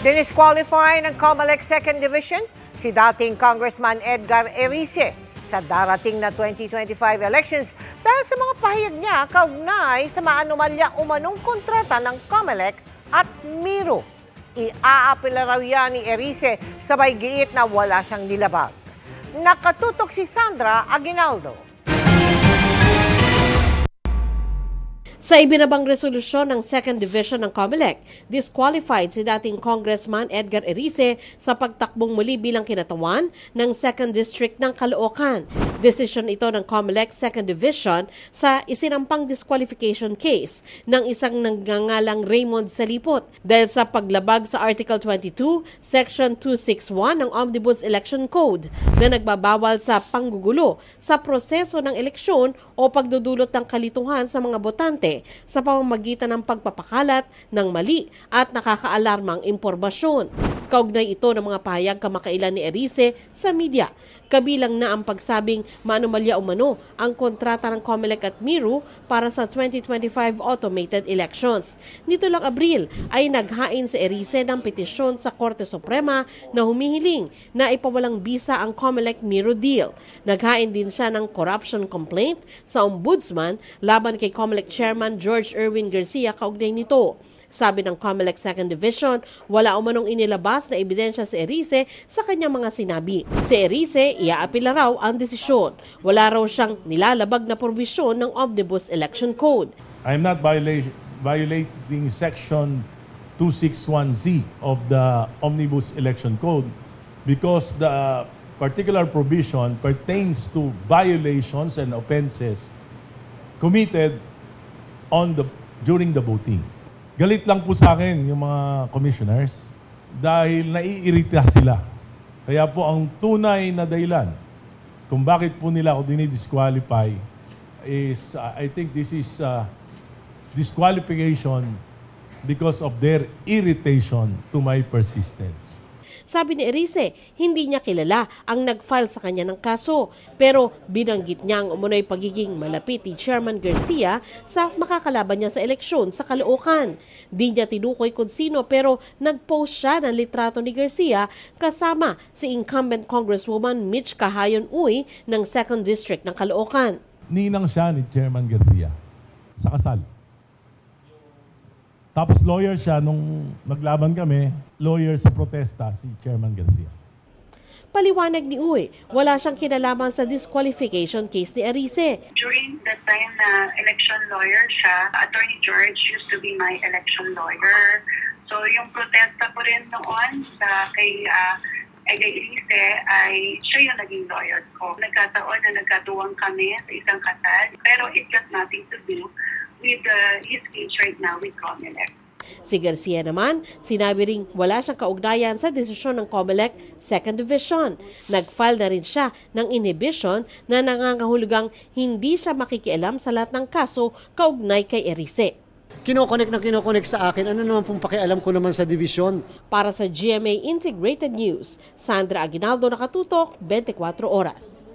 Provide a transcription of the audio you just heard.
Dinisqualify ng COMELEC 2nd Division si dating Congressman Edgar Erice sa darating na 2025 elections dahil sa mga pahayag niya kaugnay sa maanumalya umanong kontrata ng COMELEC at Miro. Iaapela raw yan ni Erice sabay giit na wala siyang nilabag. Nakatutok si Sandra Aguinaldo. Sa ibinabang resolusyon ng 2nd Division ng COMELEC, disqualified si dating Congressman Edgar Erice sa pagtakbong muli bilang kinatawan ng 2nd District ng Caloocan. Desisyon ito ng COMELEC 2nd Division sa isinampang disqualification case ng isang nagngangalang Raymond Salipot dahil sa paglabag sa Article 22, Section 261 ng Omnibus Election Code na nagbabawal sa panggugulo sa proseso ng eleksyon o pagdudulot ng kalituhan sa mga botante sa pamamagitan ng pagpapakalat ng mali at nakakaalarmang impormasyon. Kaugnay ito ng mga pahayag kamakailan ni Erice sa media. Kabilang na ang pagsabing maanumalya umano ang kontrata ng COMELEC at Miro para sa 2025 automated elections. Nito lang Abril ay naghain si Erice ng petisyon sa Korte Suprema na humihiling na ipawalang bisa ang COMELEC-Miro deal. Naghain din siya ng corruption complaint sa Ombudsman laban kay COMELEC Chairman George Erwin Garcia kaugnay nito. Sabi ng COMELEC 2nd Division, wala umanong inilabas na ebidensya si Erice sa kanyang mga sinabi. Si Erice, iaapila raw ang desisyon. Wala raw siyang nilalabag na probisyon ng Omnibus Election Code. I am not violating Section 261Z of the Omnibus Election Code because the particular provision pertains to violations and offenses committed during the voting. Galit lang po sa akin yung mga commissioners dahil naiirita sila. Kaya po ang tunay na dahilan kung bakit po nila ako dinidisqualify is I think this is disqualification because of their irritation to my persistence. Sabi ni Erice, hindi niya kilala ang nag-file sa kanya ng kaso pero binanggit niya ang umunoy pagiging malapit ni Chairman Garcia sa makakalaban niya sa eleksyon sa Caloocan. Di niya tinukoy kung sino pero nag-post siya ng litrato ni Garcia kasama si incumbent Congresswoman Mitch Cahayon Uy ng 2nd District ng Caloocan. Ninang siya ni Chairman Garcia sa kasal. Tapos lawyer siya nung naglaban kami, lawyer sa protesta si Chairman Garcia. Paliwanag ni Uy, wala siyang kinalaman sa disqualification case ni Erice. During the time na election lawyer siya, Attorney George used to be my election lawyer. So yung protesta ko rin noon sa kay Erice ay siya yung naging lawyer ko. Nagkataon na nagkatuwang kami sa isang kasal, pero it got nothing to do with his case right now with COMELEC. Si Garcia naman, sinabi ring wala siyang kaugnayan sa desisyon ng COMELEC 2nd Division. Nag-file na rin siya ng inhibition na nangangahulugang hindi siya makikialam sa lahat ng kaso kaugnay kay Erice. Kinokonek sa akin, ano naman pong pakialam ko naman sa division? Para sa GMA Integrated News, Sandra Aguinaldo, Nakatutok, 24 Oras.